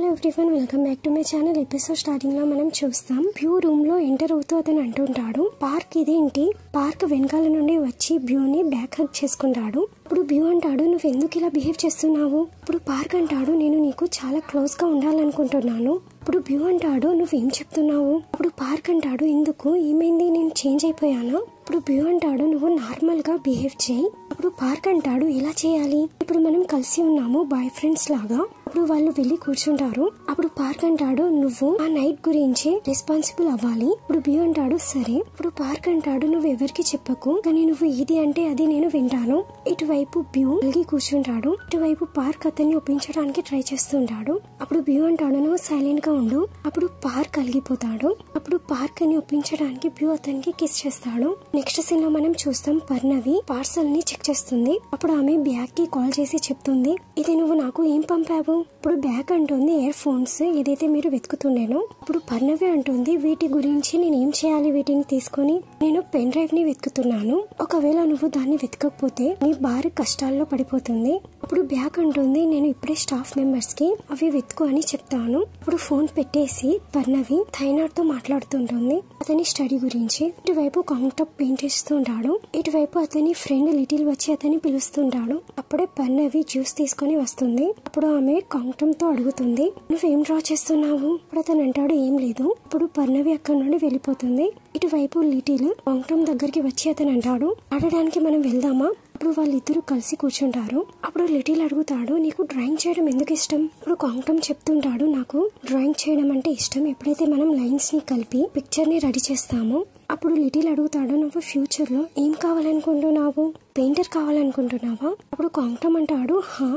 Hello everyone, welcome back to my channel. Episode starting లో మనం చూస్తాం బ్యూ రూమ్ లో ఎంటర్ అవుతూ అతను అంటుంటాడు, పార్క్ ఇదేంటి? పార్క్ వెనకాల నుండి వచ్చి బ్యూని బ్యాక్ హగ్ చేసుకుంటాడు. ఇప్పుడు బ్యూ అంటాడు, నువ్వు ఎందుకు ఇలా బిహేవ్ చేస్తున్నావు? ఇప్పుడు పార్క్ అంటాడు, నేను నీకు చాలా క్లోజ్ గా ఉండాలనుకుంటున్నాను. ఇప్పుడు బ్యూ అంటాడు, నువ్వేం చెప్తున్నావు? ఇప్పుడు పార్క్ అంటాడు, ఎందుకు, ఏమైంది, నేను చేంజ్ అయిపోయానా? ఇప్పుడు బ్యూ అంటాడు, నువ్వు నార్మల్ గా బిహేవ్ చేయి. అప్పుడు పార్క్ అంటాడు, ఇలా చేయాలి, ఇప్పుడు మనం కలిసి ఉన్నాము బాయ్ ఫ్రెండ్స్ లాగా. అప్పుడు వాళ్ళు వెళ్ళి కూర్చుంటారు. అప్పుడు పార్క్ అంటాడు, నువ్వు ఆ నైట్ గురించి రెస్పాన్సిబుల్ అవ్వాలి. ఇప్పుడు బ్యూ అంటాడు, సరే. ఇప్పుడు పార్క్ అంటాడు, నువ్వు ఎవరికి చెప్పకు, కానీ నువ్వు ఇది అంటే అది నేను వింటాను. ఇటువైపు బ్యూ కలిగి కూర్చుంటాడు. ఇటువైపు పార్క్ అతన్ని ఒప్పించడానికి ట్రై చేస్తుంటాడు. అప్పుడు బ్యూ అంటాడు, నువ్వు సైలెంట్ గా ఉండు. అప్పుడు పార్క్ కలిగిపోతాడు. అప్పుడు పార్క్ అని ఒప్పించడానికి బ్యూ అతనికి కిస్ చేస్తాడు. నెక్స్ట్ సీన్ లో మనం చూస్తాం, పర్ణవి పార్సల్ ని చెక్ చేస్తుంది. అప్పుడు ఆమె బ్యాగ్ కి కాల్ చేసి చెప్తుంది, ఇది నువ్వు నాకు ఏం పంపావు? ఇప్పుడు బ్యాగ్ అంటుంది, ఇయర్ ఫోన్స్ ఏదైతే మీరు వెతుకుతుండేనో. ఇప్పుడు పర్ణవి అంటుంది, వీటి గురించి నేను ఏం చేయాలి, వీటిని తీసుకొని నేను పెన్ డ్రైవ్ ని వెతుకుతున్నాను. ఒకవేళ నువ్వు దాన్ని వెతకకపోతే నీ భారీ కష్టాల్లో పడిపోతుంది. అప్పుడు బ్యాగ్ అంటుంది, నేను ఇప్పుడే స్టాఫ్ మెంబర్స్ కి అవి వెతుకు అని చెప్తాను. ఇప్పుడు ఫోన్ పెట్టేసి పర్ణవి థైనాడ్ తో మాట్లాడుతుంటుంది అతని స్టడీ గురించి. ఇటువైపు కౌంట్ అప్ పెయింట్ చేస్తుంటాడు. ఇటువైపు అతని ఫ్రెండ్ లిటిల్ వచ్చి అతన్ని పిలుస్తుంటాడు. అప్పుడే పర్ణవి జ్యూస్ తీసుకొని వస్తుంది. అప్పుడు ఆమె కౌంటం తో అడుగుతుంది, నువ్వేం డ్రా చేస్తున్నావు? ఇప్పుడు అతను అంటాడు, ఏం లేదు. ఇప్పుడు పర్ణవి అక్కడి నుండి వెళ్ళిపోతుంది. ఇటువైపు లిటిల్ కౌంటం దగ్గరికి వచ్చి అతను అంటాడు, ఆడడానికి మనం వెళ్దామా? అప్పుడు వాళ్ళిద్దరూ కలిసి కూర్చుంటారు. అప్పుడు లిటిల్ అడుగుతాడు, నీకు డ్రాయింగ్ చేయడం ఎందుకు ఇష్టం? ఇప్పుడు కాంగ్టమ్ చెప్తుంటాడు, నాకు డ్రాయింగ్ చేయడం అంటే ఇష్టం. ఎప్పుడైతే మనం లైన్స్ ని కలిపి పిక్చర్ ని రెడీ చేస్తామో అప్పుడు లిటిల్ అడుగుతాడు, నువ్వు ఫ్యూచర్ లో ఏం కావాలనుకుంటున్నావు? పెయింటర్ కావాలనుకుంటున్నావా? అప్పుడు కాంగ్టమ్ అంటాడు,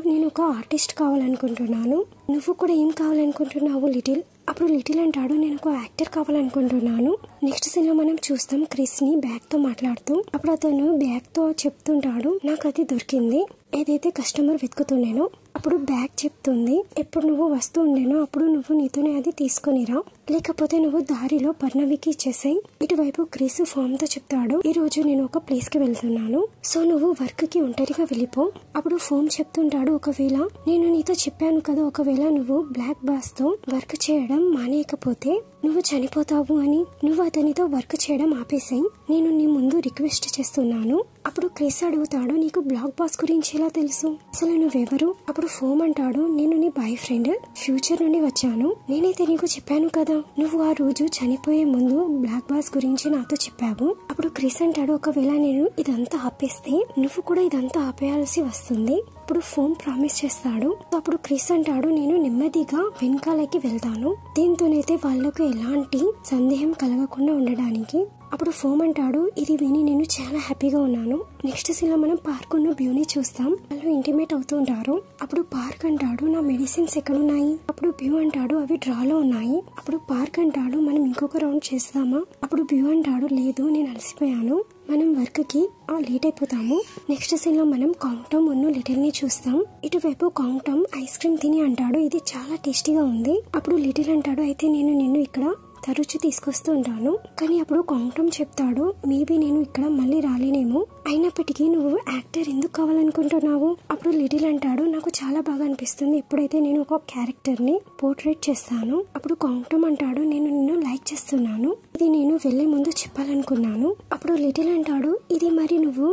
నేను ఒక ఆర్టిస్ట్ కావాలనుకుంటున్నాను. నువ్వు కూడా ఏం కావాలనుకుంటున్నావు లిటిల్? అప్పుడు లిటిల్ అంటాడు, నేను ఒక యాక్టర్ కావాలనుకుంటున్నాను. నెక్స్ట్ సీన్ లో మనం చూస్తాం క్రిస్ ని బ్యాగ్ తో మాట్లాడుతూ. అప్పుడు అతను బ్యాగ్ తో చెప్తుంటాడు, నాకు అది దొరికింది, ఏదైతే కస్టమర్ వెతుకుతుండేనో. అప్పుడు బ్యాగ్ చెప్తుంది, ఎప్పుడు నువ్వు వస్తూ ఉండేనో అప్పుడు నువ్వు నీతోనే అది తీసుకునిరా, లేకపోతే నువ్వు దారిలో పర్ణవికి ఇచ్చేసాయి. ఇటువైపు క్రిస్ ఫామ్ తో చెప్తాడు, ఈ రోజు నేను ఒక ప్లేస్ కి వెళ్తున్నాను, సో నువ్వు వర్క్ కి ఒంటరిగా వెళ్ళిపో. అప్పుడు ఫోమ్ చెప్తుంటాడు, ఒకవేళ నేను నీతో చెప్పాను కదా, ఒకవేళ నువ్వు బ్లాక్ బాస్ తో వర్క్ చేయడం మానేయకపోతే నువ్వు చనిపోతావు అని, నువ్వు అతనితో వర్క్ చేయడం ఆపేసాయి, నేను నీ ముందు రిక్వెస్ట్ చేస్తున్నాను. అప్పుడు క్రిస్ అడుగుతాడు, నీకు బ్లాక్ బాస్ గురించి ఎలా తెలుసు, అసలు నువ్వెవరు? అప్పుడు ఫోమ్ అంటాడు, నేను నీ బాయ్ ఫ్రెండ్, ఫ్యూచర్ నుండి వచ్చాను, నేనైతే నీకు చెప్పాను కదా, నువ్వు ఆ రోజు చనిపోయే ముందు బ్లాక్ బాస్ గురించి నాతో చెప్పావు. అప్పుడు క్రిస్ అంటాడు, ఒకవేళ నేను ఇదంతా ఆపేస్తే నువ్వు కూడా ఇదంతా ఆపేయాల్సి వస్తుంది. అప్పుడు ఫోమ్ ప్రామిస్ చేస్తాడు. అప్పుడు క్రిస్ అంటాడు, నేను నెమ్మదిగా వెనకాలకి వెళ్తాను, దీంతోనైతే వాళ్లకు ఎలాంటి సందేహం కలగకుండా ఉండడానికి. అప్పుడు ఫోమ్ అంటాడు, ఇది విని నేను చాలా హ్యాపీగా ఉన్నాను. నెక్స్ట్ సీన్ లో మనం పార్క్ ఉన్న బ్యూని చూస్తాం. వాళ్ళు ఇంటిమేట్ అవుతూ ఉంటారు. అప్పుడు పార్క్ అంటాడు, నా మెడిసిన్స్ ఎక్కడున్నాయి? అప్పుడు బ్యూ అంటాడు, అవి డ్రాలో ఉన్నాయి. అప్పుడు పార్క్ అంటాడు, మనం ఇంకొక రౌండ్ చేస్తామా? అప్పుడు బ్యూ అంటాడు, లేదు, నేను అలసిపోయాను, మనం వర్క్ కి లేట్ అయిపోతాము. నెక్స్ట్ సీన్ లో మనం కాంగ్టమ్ ఉన్న లిటిల్ ని చూస్తాం. ఇటువైపు కాంగ్టమ్ ఐస్ క్రీమ్ తిని అంటాడు, ఇది చాలా టేస్టీగా ఉంది. అప్పుడు లిటిల్ అంటాడు, అయితే నేను నిన్ను ఇక్కడ తరచు తీసుకొస్తూ ఉంటాను, కానీ అప్పుడు కాంగ్టమ్ చెప్తాడు, మేబీ నేను ఇక్కడ మళ్ళీ రాలేనేమో, అయినప్పటికీ నువ్వు యాక్టర్ ఎందుకు కావాలనుకుంటున్నావు? అప్పుడు లిటిల్ అంటాడు, నాకు చాలా బాగా అనిపిస్తుంది ఎప్పుడైతే నేను ఒక క్యారెక్టర్ ని పోర్ట్రేట్ చేస్తాను. అప్పుడు కాంగ్టమ్ అంటాడు, నేను నిన్ను లైక్ చేస్తున్నాను, ఇది నేను వెళ్లే ముందు చెప్పాలనుకున్నాను. అప్పుడు లిటిల్ అంటాడు, ఇది మరి నువ్వు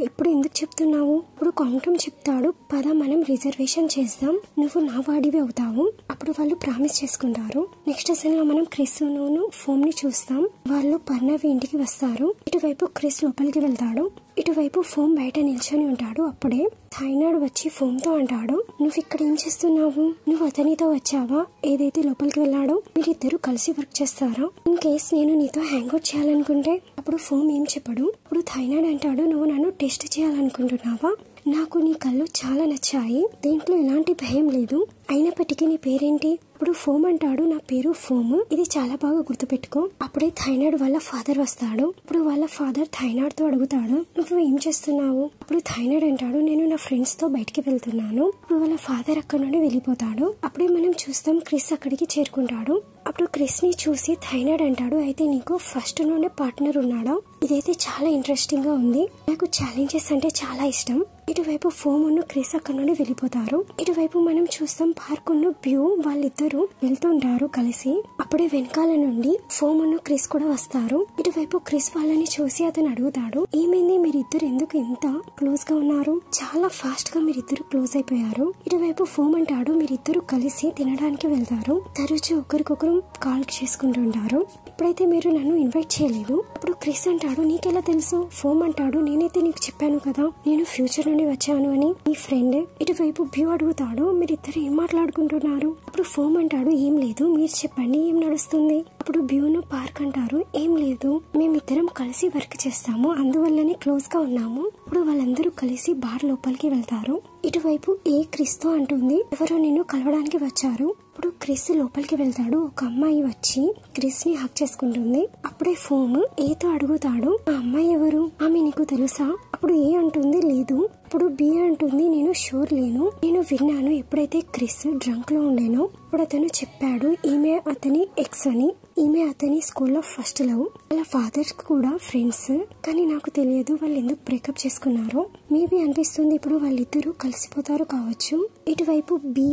ఇప్పుడు ఎందుకు చెప్తున్నావు? ఇప్పుడు కాంగ్టమ్ చెప్తాడు, పద మనం రిజర్వేషన్ చేద్దాం, నువ్వు నా వాడివి అవుతావు. అప్పుడు వాళ్ళు ప్రామిస్ చేసుకుంటారు. నెక్స్ట్ సీన్ లో మనం క్రిస్ ను ఫోమ్ ని చూస్తాం. వాళ్ళు పర్ణవి ఇంటికి వస్తారు. ఇటువైపు క్రిస్ లోపలికి వెళ్తాడు. ఇటువైపు ఫోమ్ బయట నిల్చొని ఉంటాడు. అప్పుడే థైనాడ్ వచ్చి ఫోమ్ తో అంటాడు, నువ్వు ఇక్కడ ఏం చేస్తున్నావు? నువ్వు అతనితో వచ్చావా ఏదైతే లోపలికి వెళ్ళాడో? మీరిద్దరు కలిసి వర్క్ చేస్తారా? ఇన్ కేస్ నేను నీతో హ్యాంగ్ అవుట్ చేయాలనుకుంటే? అప్పుడు ఫోమ్ ఏం చెప్పడు. అప్పుడు థైనాడ్ అంటాడు, నువ్వు నన్ను టెస్ట్ చేయాలనుకుంటున్నావా? నాకు నీ కళ్ళు చాలా నచ్చాయి, దీంట్లో ఎలాంటి భయం లేదు, అయినప్పటికీ నీ పేరేంటి? ఇప్పుడు ఫోమ్ అంటాడు, నా పేరు ఫోమ్, ఇది చాలా బాగా గుర్తుపెట్టుకో. అప్పుడే థైనాడ్ వాళ్ళ ఫాదర్ వస్తాడు. ఇప్పుడు వాళ్ళ ఫాదర్ థైనాడ్ తో అడుగుతాడు, నువ్వు ఏం చేస్తున్నావు? అప్పుడు థైనాడ్ అంటాడు, నేను నా ఫ్రెండ్స్ తో బయటికి వెళ్తున్నాను. ఇప్పుడు వాళ్ళ ఫాదర్ అక్కడ నుండి వెళ్ళిపోతాడు. అప్పుడే మనం చూస్తాం క్రిస్ అక్కడికి చేరుకుంటాడు. అప్పుడు క్రిస్ ని చూసి థైనాడ్ అంటాడు, అయితే నీకు ఫస్ట్ నుండి పార్ట్నర్ ఉన్నాడా? ఇదైతే చాలా ఇంట్రెస్టింగ్ గా ఉంది, నాకు ఛాలెంజెస్ అంటే చాలా ఇష్టం, ఇటువైపు ఫోమ్ ఉన్న క్రిస్ అక్కడ నుండి వెళ్ళిపోతారు. ఇటువైపు మనం చూస్తాం పార్క్ ఉన్న బ్యూ వాళ్ళిద్దరూ వెళ్తుంటారు కలిసి. అప్పుడే వెనకాల నుండి ఫోమ్ ఉన్న క్రిస్ కూడా వస్తారు. ఇటువైపు క్రిస్ వాళ్ళని చూసి అతను అడుగుతాడు, ఏమైంది మీరిద్దరు ఎందుకు ఇంత క్లోజ్ గా ఉన్నారు? చాలా ఫాస్ట్ గా మీరిద్దరు క్లోజ్ అయిపోయారు. ఇటువైపు ఫోమ్ అంటాడు, మీరిద్దరు కలిసి తినడానికి వెళ్తారు. తరచూ ఒకరికొకరు కాల్ చేసుకుంటుంటారు. ఇప్పుడైతే మీరు నన్ను ఇన్వైట్ చేయలేదు. అప్పుడు క్రిస్ అంటాడు, నీకెలా తెలుసు? ఫోమ్ అంటాడు, నేనైతే నీకు చెప్పాను కదా నేను ఫ్యూచర్ నుండి వచ్చాను అని. మీ ఫ్రెండ్. ఇటువైపు బ్యూ అడుగుతాడు, మీరిద్దరు ఏం మాట్లాడుకుంటున్నారు? అప్పుడు ఫోమ్ అంటాడు, ఏం లేదు, మీరు చెప్పండి ఏం నడుస్తుంది? అప్పుడు బ్యూను పార్క్ అంటారు, ఏం లేదు, మేమిద్దరం కలిసి వర్క్ చేస్తాము, అందువల్లనే క్లోజ్ గా ఉన్నాము. ఇప్పుడు వాళ్ళందరూ కలిసి బార్ లోపలికి వెళ్తారు. ఇటువైపు ఏ క్రిస్ తో అంటుంది, ఎవరో నిన్ను కలవడానికి వచ్చారు. ఇప్పుడు క్రిస్ లోపలికి వెళ్తాడు. ఒక అమ్మాయి వచ్చి క్రిస్ ని హక్ చేసుకుంటుంది. అప్పుడే ఫోమ్ ఏతో అడుగుతాడు, ఆ అమ్మాయి ఎవరు? ఆమె నీకు తెలుసా? అప్పుడు ఏ అంటుంది, లేదు. ఇప్పుడు బి అంటుంది, నేను షూర్ లేను, నేను విన్నాను ఎప్పుడైతే క్రిస్ డ్రంక్ లో ఉండేనో ఇప్పుడు అతను చెప్పాడు ఈమె అతని ఎక్స్ అని. ఈమె అతని స్కూల్లో ఫస్ట్ లవ్. వాళ్ళ ఫాదర్స్ కూడా ఫ్రెండ్స్, కానీ నాకు తెలియదు వాళ్ళు ఎందుకు బ్రేకప్ చేసుకున్నారో. మేబీ అనిపిస్తుంది ఇప్పుడు వాళ్ళిద్దరూ కలిసిపోతారు కావచ్చు. ఇటువైపు బి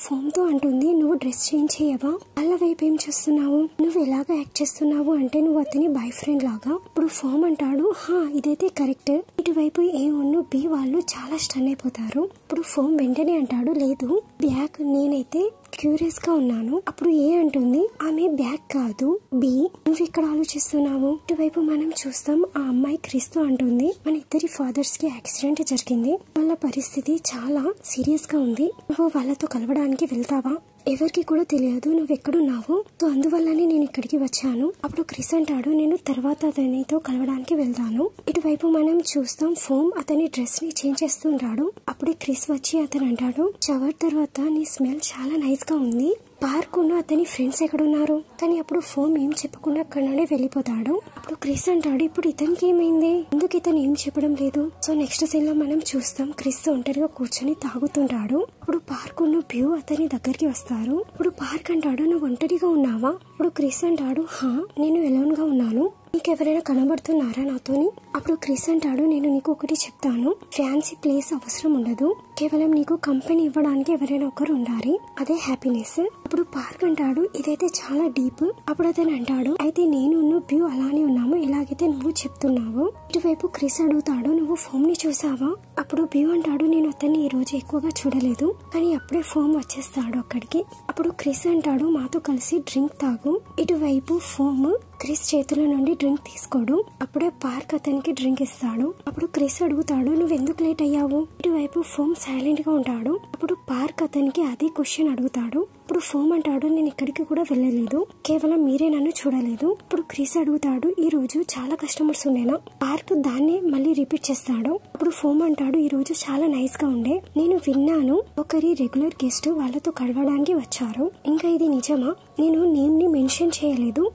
ఫోమ్ తో అంటుంది, నువ్వు డ్రెస్ చేంజ్ చేయవా? వాళ్ళ వైపు ఏం చేస్తున్నావు? నువ్వు ఎలాగ యాక్ట్ చేస్తున్నావు అంటే నువ్వు అతని బాయ్ ఫ్రెండ్ లాగా. ఇప్పుడు ఫోమ్ అంటాడు, హా ఇదైతే కరెక్ట్. ఇటువైపు ఏ ఉన్ను బి వాళ్ళు చాలా స్టన్ అయిపోతారు. ఇప్పుడు ఫోమ్ వెంటనే అంటాడు, లేదు బ్యాగ్, నేనైతే క్యూరియస్ గా ఉన్నాను. అప్పుడు ఏ అంటుంది, ఆమె బ్యాగ్ కాదు బి, నువ్వు ఇక్కడ ఆలోచిస్తున్నావు. ఇటువైపు మనం చూస్తాం ఆ అమ్మాయి క్రిస్ తో అంటుంది, మన ఇద్దరి ఫాదర్స్ కి యాక్సిడెంట్ జరిగింది, వాళ్ళ పరిస్థితి చాలా సీరియస్ గా ఉంది, నువ్వు వాళ్ళతో కలవడానికి వెళ్తావా? ఎవరికి కూడా తెలియదు నువ్వు ఎక్కడున్నావు, సో అందువల్లనే నేను ఇక్కడికి వచ్చాను. అప్పుడు క్రిస్ అంటాడు, నేను తర్వాత అతనితో కలవడానికి వెళ్తాను. ఇటువైపు మనం చూస్తాం ఫోమ్ అతని డ్రెస్ ని చేంజ్ చేస్తుంటాడు. అప్పుడే క్రిస్ వచ్చి అతను అంటాడు, షవర్ తర్వాత నీ స్మెల్ చాలా నైస్ గా ఉంది. పార్క్ ఉన్న అతని ఫ్రెండ్స్ ఎక్కడున్నారు? కానీ అప్పుడు ఫోమ్ ఏం చెప్పకుండా అక్కడ నుండి వెళ్ళిపోతాడు. అప్పుడు క్రిస్ అంటాడు, ఇప్పుడు ఇతనికి ఏమైంది, ఎందుకు ఇతను ఏం చెప్పడం లేదు? సో నెక్స్ట్ సీన్ లో మనం చూస్తాం క్రిస్ ఒంటరిగా కూర్చొని తాగుతుంటాడు. ఇప్పుడు పార్క్ ఉన్న బ్యూ అతని దగ్గరికి వస్తారు. ఇప్పుడు పార్క్ అంటాడు, నువ్వు ఒంటరిగా ఉన్నావా? ఇప్పుడు క్రిస్ అంటాడు, హా నేను ఎలోన్ గా ఉన్నాను, నీకెవరైనా కనబడుతున్నారా నాతోని? అప్పుడు క్రిస్ అంటాడు, నేను నీకు ఒకటి చెప్తాను, ఫ్యాన్సీ ప్లేస్ అవసరం ఉండదు, కేవలం నీకు కంపెనీ ఇవ్వడానికి ఎవరైనా ఒకరు ఉండాలి, అదే హ్యాపీనెస్. అప్పుడు పార్క్ అంటాడు, ఇదైతే చాలా డీప్. అప్పుడు అతను అంటాడు, అయితే నేను బ్యూ అలానే ఉన్నాము, ఎలాగైతే నువ్వు చెప్తున్నావు. ఇటువైపు క్రిస్ అడుగుతాడు, నువ్వు ఫోమ్ ని చూసావా? అప్పుడు బ్యూ అంటాడు, నేను అతన్ని ఈ రోజు ఎక్కువగా చూడలేదు, కానీ అప్పుడే ఫోమ్ వచ్చేస్తాడు అక్కడికి. అప్పుడు క్రిస్ అంటాడు, మాతో కలిసి డ్రింక్ తాగు. ఇటువైపు ఫోమ్ క్రిస్ చేతుల నుండి డ్రింక్ తీసుకోడు. అప్పుడే పార్క్ అతనికి డ్రింక్ ఇస్తాడు. అప్పుడు క్రిస్ అడుగుతాడు, నువ్వు ఎందుకు లేట్ అయ్యావు? ఇటువైపు ఫోమ్ సైలెంట్ గా ఉంటాడు. అప్పుడు పార్క్ అతనికి అదే క్వశ్చన్ అడుగుతాడు. ఇప్పుడు ఫోమ్ అంటాడు, నేను ఇక్కడికి కూడా వెళ్ళలేదు, కేవలం మీరే నన్ను చూడలేదు. ఇప్పుడు క్రిస్ అడుగుతాడు, ఈ రోజు చాలా కస్టమర్స్ ఉండేనా? పార్క్ దాన్ని మళ్ళీ రిపీట్ చేస్తాడు. అప్పుడు ఫోమ్ అంటాడు, ఈ రోజు చాలా నైస్ గా ఉండే, నేను విన్నాను ఒకరి రెగ్యులర్ గెస్ట్ వాళ్ళతో కలవడానికి వచ్చారు, ఇంకా ఇది నిజమా? నేను నేమ్ ని మెన్షన్ చేయలేదు,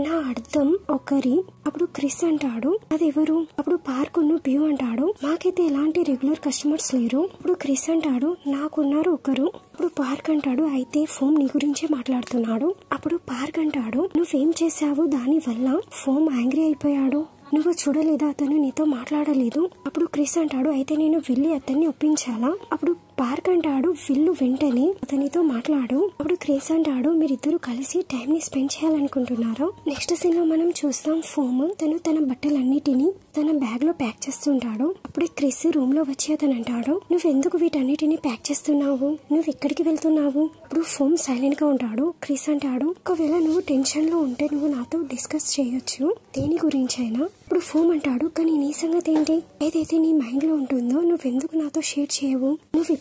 నా అర్థం ఒకరి. అప్పుడు క్రిస్ అంటాడు, అది ఎవరు? అప్పుడు పార్క్ ఉన్న బ్యూ అంటాడు, మాకైతే ఎలాంటి రెగ్యులర్ కస్టమర్స్ లేరు. ఇప్పుడు క్రిస్ అంటాడు, నాకున్నారు ఒకరు. అప్పుడు పార్క్ అంటాడు, అయితే ఫోమ్ నీ గురించే మాట్లాడుతున్నాడు. అప్పుడు పార్క్ అంటాడు, నువ్వేం చేశావు దాని వల్ల ఫోమ్ యాంగ్రీ అయిపోయాడు, నువ్వు చూడలేదా అతను నీతో మాట్లాడలేదు? అప్పుడు క్రిస్ అంటాడు, అయితే నేను వెళ్ళి అతన్ని ఒప్పించాలా? అప్పుడు పార్క్ అంటాడు, వెళ్ళు వెంటనే అతనితో మాట్లాడు. అప్పుడు క్రిస్ అంటాడు, మీరిద్దరు కలిసి టైం ని స్పెండ్ చేయాలనుకుంటున్నారా? నెక్స్ట్ సీన్ లో మనం చూస్తాం ఫోమ్ తను తన బట్టలన్నిటిని తన బ్యాగ్ లో ప్యాక్ చేస్తుంటాడు. అప్పుడే క్రిస్ రూమ్ లో వచ్చి అతను అంటాడు, నువ్వెందుకు వీటన్నిటిని ప్యాక్ చేస్తున్నావు, నువ్వు ఎక్కడికి వెళ్తున్నావు? ఇప్పుడు ఫోమ్ సైలెంట్ గా ఉంటాడు. క్రిస్ అంటాడు, ఒకవేళ నువ్వు టెన్షన్ లో ఉంటే నువ్వు నాతో డిస్కస్ చేయొచ్చు, దేని గురించి అయినా. ఇప్పుడు ఫోమ్ అంటాడు, కానీ నీ సంగతి ఏంటి? ఏదైతే నీ మైండ్ లో ఉంటుందో నువ్వెందుకు నాతో షేర్ చేయవు? నువ్వు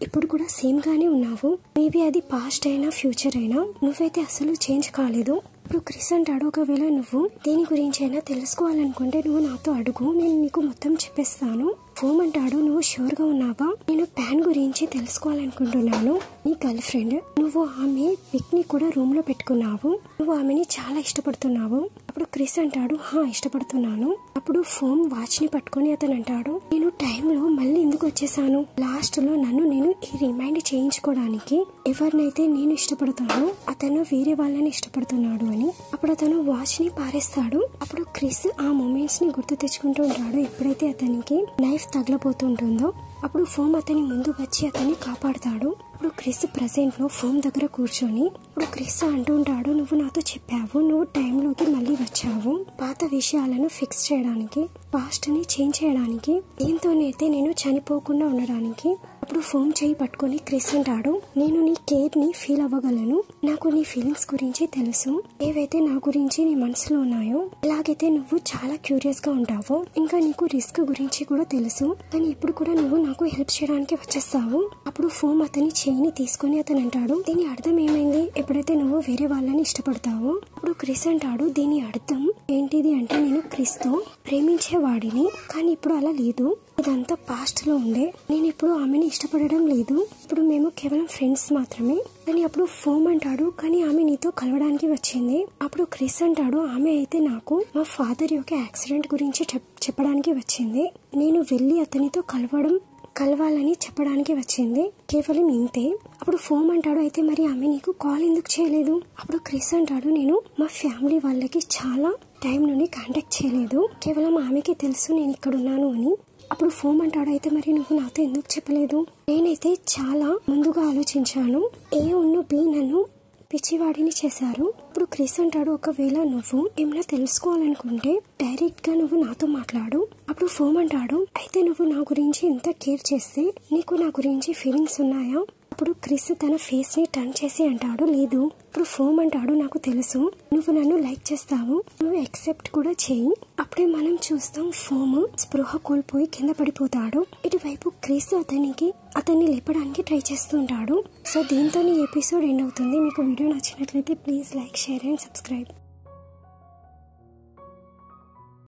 ఇప్పుడు కూడా సేమ్ గానే ఉన్నావు, మేబీ అది పాస్ట్ అయినా ఫ్యూచర్ అయినా నువ్వైతే అసలు చేంజ్ కాలేదు. ఇప్పుడు క్రిస్ అంటాడు, ఒకవేళ నువ్వు దేని గురించి అయినా తెలుసుకోవాలనుకుంటే నువ్వు నాతో అడుగు, నేను నీకు మొత్తం చెప్పేస్తాను. ఫోమ్ అంటాడు, నువ్వు షూర్ గా ఉన్నావా? నేను ప్యాన్ గురించి తెలుసుకోవాలనుకుంటున్నాను. నీ గర్ల్ ఫ్రెండ్, నువ్వు ఆమె పిక్ ని కూడా రూమ్ లో పెట్టుకున్నావు, నువ్వు ఆమెని చాలా ఇష్టపడుతున్నావు. అప్పుడు క్రిస్ అంటాడు, హా ఇష్టపడుతున్నాను. అప్పుడు ఫోమ్ వాచ్ ని పట్టుకుని అతను అంటాడు, నేను టైంలో మళ్ళీ ఎందుకు వచ్చేసాను? లాస్ట్ లో నన్ను నేను ఈ రిమైండ్ చేయించుకోవడానికి ఎవరినైతే నేను ఇష్టపడతానో అతను వేరే వాళ్ళని ఇష్టపడుతున్నాడు అని. అప్పుడు అతను వాచ్ ని పారేస్తాడు. అప్పుడు క్రిస్ ఆ మూమెంట్స్ ని గుర్తు తెచ్చుకుంటూ ఉంటాడు. ఎప్పుడైతే అతనికి నైఫ్ తగలబోతుంటుందో అప్పుడు ఫోమ్ అతని ముందు వచ్చి అతన్ని కాపాడుతాడు. ఇప్పుడు క్రిస్ ప్రెసెంట్ లో ఫోమ్ దగ్గర కూర్చొని ఇప్పుడు క్రిస్ అంటూ ఉంటాడు, నువ్వు నాతో చెప్పావు, నువ్వు టైంలోకి మళ్ళీ వచ్చావు పాత విషయాలను ఫిక్స్ చేయడానికి, పాస్ట్ ని చేంజ్ చేయడానికి, దీంతోనైతే నేను చనిపోకుండా ఉండడానికి. అప్పుడు ఫోమ్ చేయి పట్టుకొని క్రిస్ అంటాడు, నేను నీ కేర్ ని ఫీల్ అవ్వగలను, నాకు నీ ఫీలింగ్స్ గురించి తెలుసు, ఏవైతే నా గురించి నీ మనసులో ఉన్నాయో, ఎలాగైతే నువ్వు చాలా క్యూరియస్ గా ఉంటావో, ఇంకా నీకు రిస్క్ గురించి కూడా తెలుసు, కానీ ఇప్పుడు కూడా నువ్వు నాకు హెల్ప్ చేయడానికి వచ్చేస్తావు. అప్పుడు ఫోమ్ అతని చేయిని తీసుకొని అతను అంటాడు, దీని అర్థం ఏమైంది, ఎప్పుడైతే నువ్వు వేరే వాళ్ళని ఇష్టపడతావో. అప్పుడు క్రిస్ అంటాడు, దీని అర్థం ఏంటిది అంటే నేను క్రిస్ తో ప్రేమించేవాడిని, కానీ ఇప్పుడు అలా లేదు, ఇదంతా పాస్ట్ లో ఉండే, నేను ఇప్పుడు ఆమెని ఇష్టపడడం లేదు, ఇప్పుడు మేము కేవలం ఫ్రెండ్స్ మాత్రమే. కానీ అప్పుడు ఫోమ్ అంటాడు, కానీ ఆమె నీతో కలవడానికి వచ్చింది. అప్పుడు క్రిస్ అంటాడు, ఆమె అయితే నాకు మా ఫాదర్ యొక్క యాక్సిడెంట్ గురించి చెప్పడానికి వచ్చింది, నేను వెళ్ళి అతనితో కలవాలని చెప్పడానికి వచ్చింది, కేవలం ఇంతే. అప్పుడు ఫోమ్ అంటాడు, అయితే మరి ఆమె నీకు కాల్ ఎందుకు చేయలేదు. అప్పుడు క్రిస్ అంటాడు, నేను మా ఫ్యామిలీ వాళ్ళకి చాలా టైం నుండి కాంటాక్ట్ చేయలేదు, కేవలం ఆమెకి తెలుసు నేను ఇక్కడ ఉన్నాను అని. అప్పుడు ఫోమ్ అంటాడు, అయితే మరి నువ్వు నాతో ఎందుకు చెప్పలేదు. నేనైతే చాలా ముందుగా ఆలోచించాను, ఏ ఉన్ను బి నన్ను పిచ్చివాడిని చేశారు. ఇప్పుడు క్రిస్ అంటాడు, ఒకవేళ నువ్వు ఏమైనా తెలుసుకోవాలనుకుంటే డైరెక్ట్ గా నువ్వు నాతో మాట్లాడు. అప్పుడు ఫోమ్ అంటాడు, అయితే నువ్వు నా గురించి ఇంత కేర్ చేస్తే నీకు నా గురించి ఫీలింగ్స్ ఉన్నాయా. అప్పుడు క్రిస్ తన ఫేస్ ని టర్న్ చేసి అంటాడు, లేదు. ఇప్పుడు ఫోమ్ అంటాడు, నాకు తెలుసు నువ్వు నన్ను లైక్ చేస్తావు, నువ్వు యాక్సెప్ట్ కూడా చేయి. అప్పుడే మనం చూస్తాం ఫోమ్ స్పృహ కోల్పోయి కింద పడిపోతాడు. ఇటువైపు క్రిస్ అతన్ని లేపడానికి ట్రై చేస్తుంటాడు. సో దీంతో ఈ ఎపిసోడ్ ఎండ్ అవుతుంది. మీకు వీడియో నచ్చినట్లయితే please like, share and subscribe.